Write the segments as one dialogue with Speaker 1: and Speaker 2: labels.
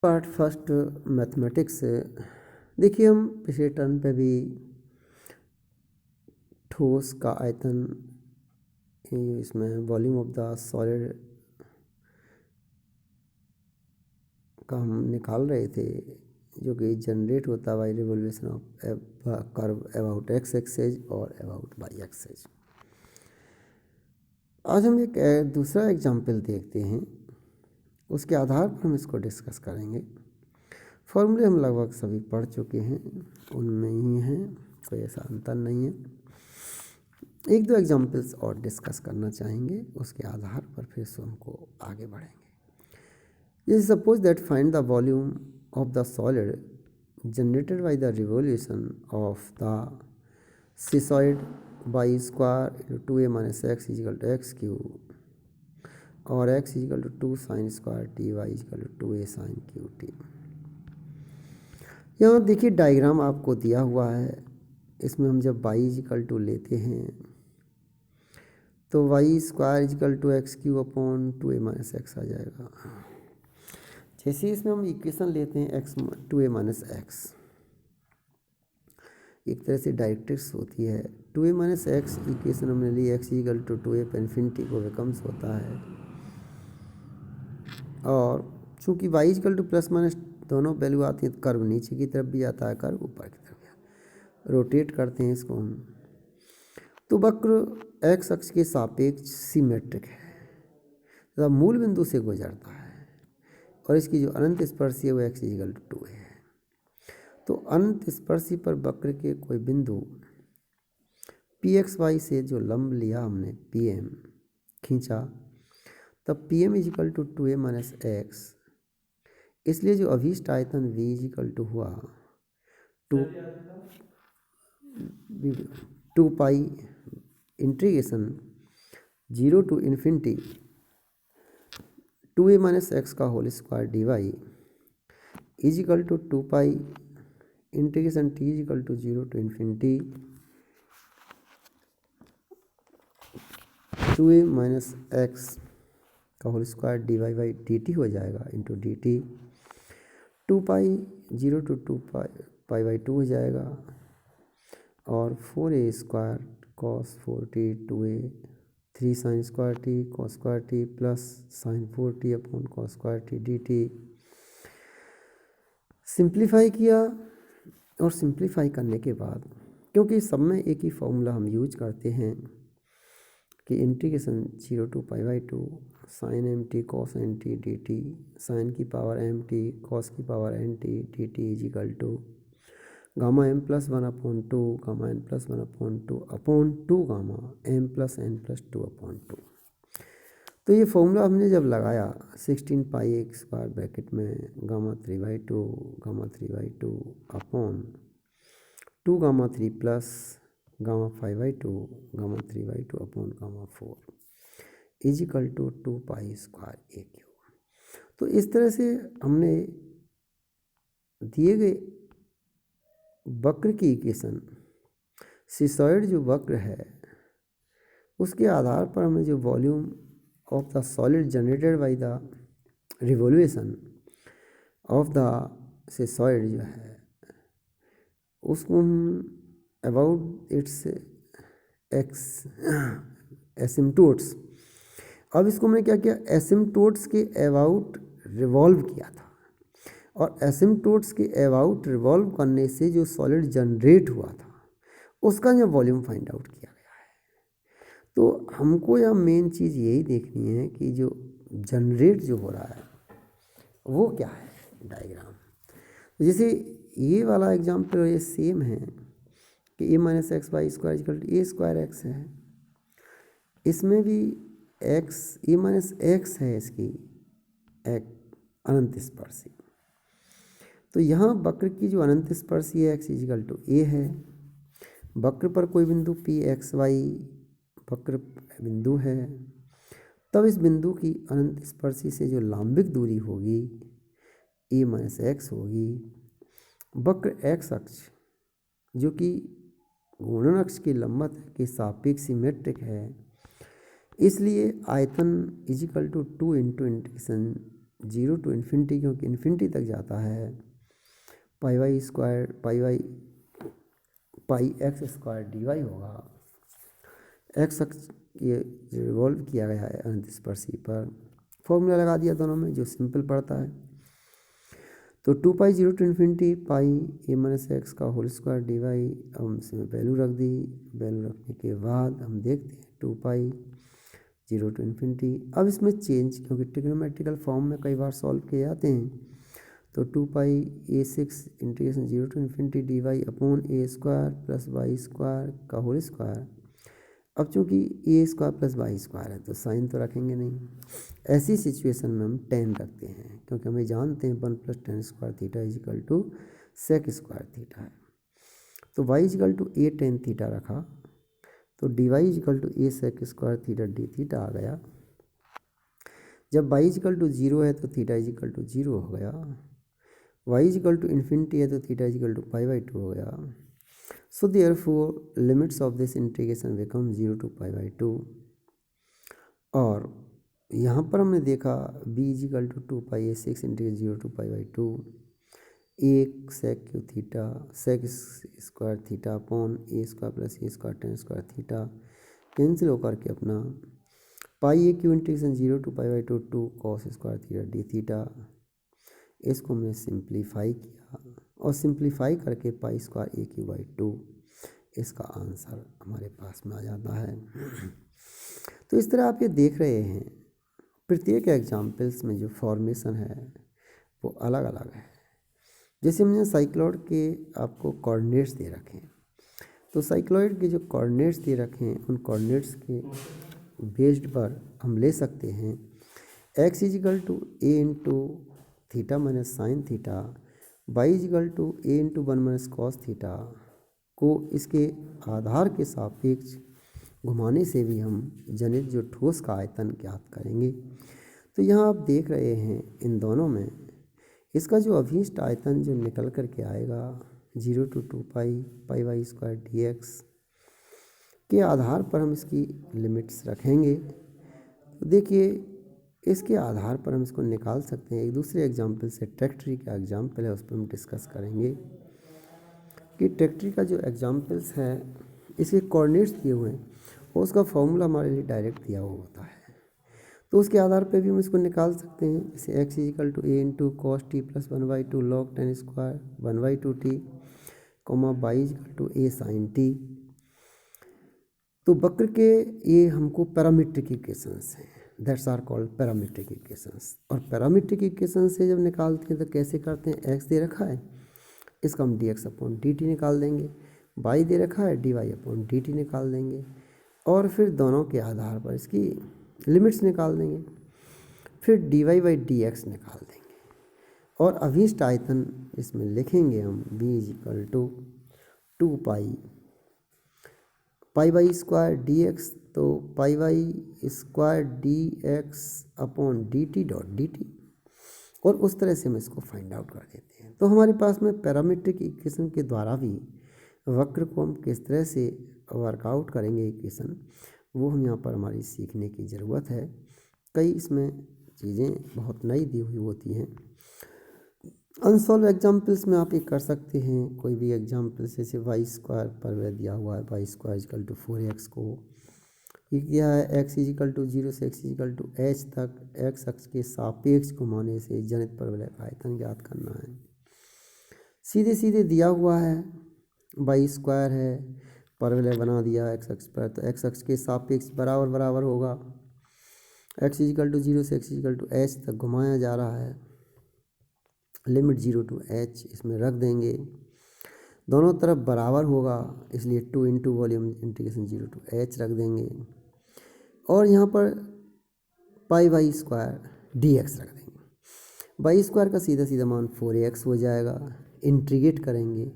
Speaker 1: Part first mathematics से देखिए, हम पिछले टर्न पे भी ठोस का आयतन, इसमें वॉल्यूम ऑफ द सॉलिड का हम निकाल रहे थे, जो कि जनरेट होता है by revolution of curve about x axes और अबाउट वाई एक्सेज। आज हम एक दूसरा एग्जाम्पल देखते हैं, उसके आधार पर हम इसको डिस्कस करेंगे। फॉर्मूले हम लगभग सभी पढ़ चुके हैं, उनमें ही हैं, कोई ऐसा अंतर नहीं है। एक दो एग्जाम्पल्स और डिस्कस करना चाहेंगे, उसके आधार पर फिर से हमको आगे बढ़ेंगे। जैसे suppose that find the volume of the solid generated by the revolution of the cissoid y square 2a minus x is equal to x cube और x is equal to 2 sine square t y is equal to 2a sine cube t. यहाँ देखिए diagram आपको दिया हुआ है, इसमें हम जब y इजिकल टू लेते हैं तो y square is equal to x cube upon 2a minus x आ जाएगा। जैसे इसमें हम इक्वेशन लेते हैं एक्स 2a माइनस एक्स, एक तरह से डायरेक्ट्रिक्स होती है। 2a माइनस एक्स इक्वेशन हमने ली, एक्स इजिकल टू 2a पर इन्फिनिटी को बिकम्स होता है, और चूँकि y is equal to plus minus दोनों वैल्यू आती है तो कर्व नीचे की तरफ भी आता है, कर्व ऊपर की तरफ भी। रोटेट करते हैं इसको हम, तो वक्र एक्स अक्ष के सापेक्ष सिमेट्रिक है तथा मूल बिंदु से गुजरता है, और इसकी जो अनंत स्पर्शी है वो एक्स इजिकल टू 2 है। तो अनंत स्पर्शी पर वक्र के कोई बिंदु पी एक्स वाई से जो लंब लिया हमने पी एम खींचा, तब P M is equal to 2a minus x, इसलिए जो अभीष्ट आयतन v इजिकल टू हुआ 2 pi integration 0 to infinity 2a minus x का whole square d y is equal to 2 pi integration t is equal to 0 to infinity 2a minus x का whole square d y by d t हो जाएगा, into d t 2 pi 0 to 2 pi by 2 हो जाएगा, और 4a square cos 4t 2a 3 sign square T cos square T plus sign 4t upon cos square T d T. Simplify किया, और simplify करने के बाद, क्योंकि सब में एक ही फॉर्मूला हम यूज करते हैं कि integration 0 to pi by 2 sine m t cos n t d t sine की पावर एम टी कॉस की power n t d t is equal to gamma m plus 1 upon 2 gamma n plus 1 upon 2 gamma m plus n plus 2 upon 2। तो ये formula हमने जब लगाया 16 pi एक square bracket में gamma 3/2 gamma 3/2 upon 2 gamma 3 plus gamma 5/2 gamma 3/2 upon gamma 4 is equal to 2 pi square a cube. तो इस तरह से हमने दिए गए वक्र की इक्वेशन, सीसॉइड जो वक्र है उसके आधार पर हमें जो volume of the solid generated by the revolution of the cissoid जो है उसको हम अबाउट इट्स एक्स एसिम्टोट्स, अब इसको हमने क्या किया, एसिम्टोट्स के अबाउट रिवॉल्व किया था, और एसिम्टोट्स के अबाउट रिवॉल्व करने से जो सॉलिड जनरेट हुआ था उसका जो वॉल्यूम फाइंड आउट किया गया है। तो हमको यह मेन चीज़ यही देखनी है कि जो जनरेट जो हो रहा है वो क्या है डायग्राम। जैसे ये वाला एग्जाम्पल ये सेम है कि a minus x y square equal to a square x है, इसमें भी एक्स ए माइनस एक्स है, इसकी एक अनंत स्पर्शी। तो यहाँ वक्र की जो अनंत स्पर्शी है एक्स इजिकल टू ए है, वक्र पर कोई बिंदु पी एक्स वाई वक्र बिंदु है, तब इस बिंदु की अनंत स्पर्शी से जो लांबिक दूरी होगी ए माइनस एक्स होगी। वक्र एक्स अक्ष जो कि घूर्णन अक्ष के लंबवत के सापेक्ष सिमेट्रिक है, इसलिए आयतन is equal to 2 into integration 0 to infinity, क्योंकि इन्फिनिटी तक जाता है, pi y square pi x square d y होगा। एक्स अक्ष ये रिवॉल्व किया गया है अनंत स्पर्शी पर, फॉर्मूला लगा दिया दोनों में जो सिंपल पड़ता है। तो 2 pi 0 to infinity pi a minus x का होल स्क्वायर डी वाई, हम इसमें वैल्यू रख दी। वैल्यू रखने के बाद हम देखते हैं 2 पाई 0 टू इन्फिनिटी। अब इसमें चेंज, क्योंकि ट्रिग्नोमेट्रिकल फॉर्म में कई बार सॉल्व किए जाते हैं, तो 2 pi a 6 integration 0 to infinity d y upon a square plus y square का होल स्क्वायर। अब चूंकि a square plus y square है तो साइन तो रखेंगे नहीं, ऐसी सिचुएशन में हम टेन रखते हैं, क्योंकि हमें जानते हैं 1 plus tan square theta is equal to sec square theta है। तो y is equal to a tan theta रखा, तो d y is equal to a sec square theta d theta आ गया। जब वाई इज इक्वल टू 0 है तो theta is equal to 0 हो गया। Y is equal to infinity है तो theta is equal to pi by 2 हो गया। So therefore limits of this integration become 0 to pi by 2। और यहाँ पर हमने देखा b is equal to 2 pi a 6 integration 0 to pi by 2, एक sec cube theta sec square theta upon a square plus a square tan square theta cancel होकर के अपना pi a cube integration 0 to pi by 2 cos square theta d theta. इसको हमने simplify किया और simplify करके pi square a cube by 2, इसका answer हमारे पास में आ जाता है। तो इस तरह आप ये देख रहे हैं प्रत्येक एग्जाम्पल्स में जो फॉर्मेशन है वो अलग अलग है। जैसे हमने साइक्लॉइड के आपको कोऑर्डिनेट्स दे रखे हैं, तो साइक्लॉइड के जो कोऑर्डिनेट्स दे रखे हैं उन कोऑर्डिनेट्स के बेस्ड पर हम ले सकते हैं x is equal to a into theta minus sine theta, y is equal to a into 1 minus cos theta को इसके आधार के सापेक्ष घुमाने से भी हम जनित जो ठोस का आयतन ज्ञात करेंगे। तो यहाँ आप देख रहे हैं इन दोनों में इसका जो अभीष्ट आयतन जो निकल कर के आएगा 0 to 2 pi y square d x के आधार पर हम इसकी लिमिट्स रखेंगे। तो देखिए इसके आधार पर हम इसको निकाल सकते हैं। एक दूसरे एग्जाम्पल से ट्रैक्टरी का एग्जाम्पल है, उस पर हम डिस्कस करेंगे कि ट्रैक्टरी का जो एग्जाम्पल्स है इसके कोऑर्डिनेट्स दिए हुए हैं और उसका फॉर्मूला हमारे लिए डायरेक्ट दिया हुआ होता है, तो उसके आधार पे भी हम इसको निकाल सकते हैं। जैसे x is equal to a into cos t plus 1/2 log ten square 1/2 t comma y is equal to a sine t. तो वक्र के ये हमको पैरामीट्रिक इक्वेशंस हैं, that's are called parametric equations. और पैरामीट्रिक इक्वेशन से जब निकालते हैं तो कैसे करते हैं, एक्स दे रखा है इसका हम d x upon d t निकाल देंगे, वाई दे रखा है d y upon d t निकाल देंगे और फिर दोनों के आधार पर इसकी लिमिट्स निकाल देंगे, फिर d y by d x निकाल देंगे और अभीष्ट आयतन इसमें लिखेंगे हम b is equal to 2 pi y square d x, तो pi y square d x upon d t dot d t, और उस तरह से हम इसको फाइंड आउट कर देते हैं। तो हमारे पास में पैरामीट्रिक इक्वेशन के द्वारा भी वक्र को हम किस तरह से वर्कआउट करेंगे इक्वेशन, वो हम यहाँ पर हमारी सीखने की ज़रूरत है। कई इसमें चीज़ें बहुत नई दी हुई होती हैं। अनसॉल्व एग्जाम्पल्स में आप ये कर सकते हैं, कोई भी एग्जाम्पल जैसे वाई स्क्वायर पर दिया हुआ है Y square is equal to 4x को ये किया है एक्स इजिकल टू 0 से एक्स इजिकल टू एच तक एक्स अक्ष के सापेक्ष घुमाने से जनित परवलय का आयतन ज्ञात करना है। सीधे सीधे दिया हुआ है वाई स्क्वायर है, परवलय बना दिया एक्स अक्ष पर, तो एक्स अक्ष के सापेक्ष बराबर बराबर होगा। एक्स इजिकल टू 0 से एक्स इजिकल टू एच तक घुमाया जा रहा है, लिमिट 0 टू एच इसमें रख देंगे, दोनों तरफ बराबर होगा इसलिए 2 into volume integration 0 to h रख देंगे और यहाँ पर pi y square d x रख देंगे। वाई स्क्वायर का सीधा सीधा मान 4x हो जाएगा, इंटीग्रेट करेंगे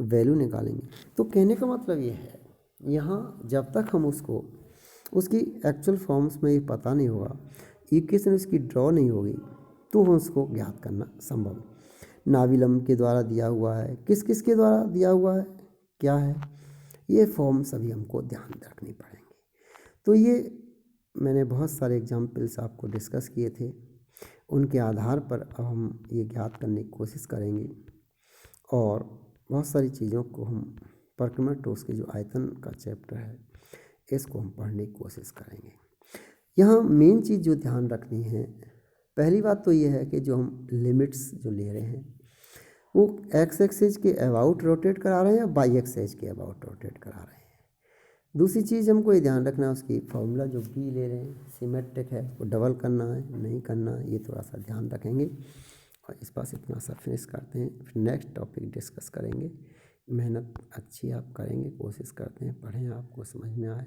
Speaker 1: वैल्यू निकालेंगे। तो कहने का मतलब ये है यहाँ जब तक हम उसको उसकी एक्चुअल फॉर्म्स में ये पता नहीं होगा, इक्वेशन उसकी ड्रॉ नहीं होगी, तो हम उसको ज्ञात करना संभव। नाविलम के द्वारा दिया हुआ है, किस किस के द्वारा दिया हुआ है, क्या है, ये फॉर्म सभी हमको ध्यान रखनी पड़ेंगे। तो ये मैंने बहुत सारे एग्जाम्पल्स आपको डिस्कस किए थे उनके आधार पर अब हम ये ज्ञात करने की कोशिश करेंगे और बहुत सारी चीज़ों को हम परकमेटोस के जो आयतन का चैप्टर है इसको हम पढ़ने की कोशिश करेंगे। यहाँ मेन चीज़ जो ध्यान रखनी है, पहली बात तो ये है कि जो हम लिमिट्स जो ले रहे हैं वो एक्स एक्सेज के अबाउट रोटेट करा रहे हैं या वाई एक्सेज के अबाउट रोटेट करा रहे हैं। दूसरी चीज़ हमको ये ध्यान रखना है उसकी फॉर्मूला जो बी ले रहे हैं सिमेट्रिक है वो डबल करना है नहीं करना है, ये थोड़ा सा ध्यान रखेंगे। और इस पास इतना सा फिनिश करते हैं, फिर नेक्स्ट टॉपिक डिस्कस करेंगे। मेहनत अच्छी आप करेंगे, कोशिश करते हैं पढ़ें, आपको समझ में आए।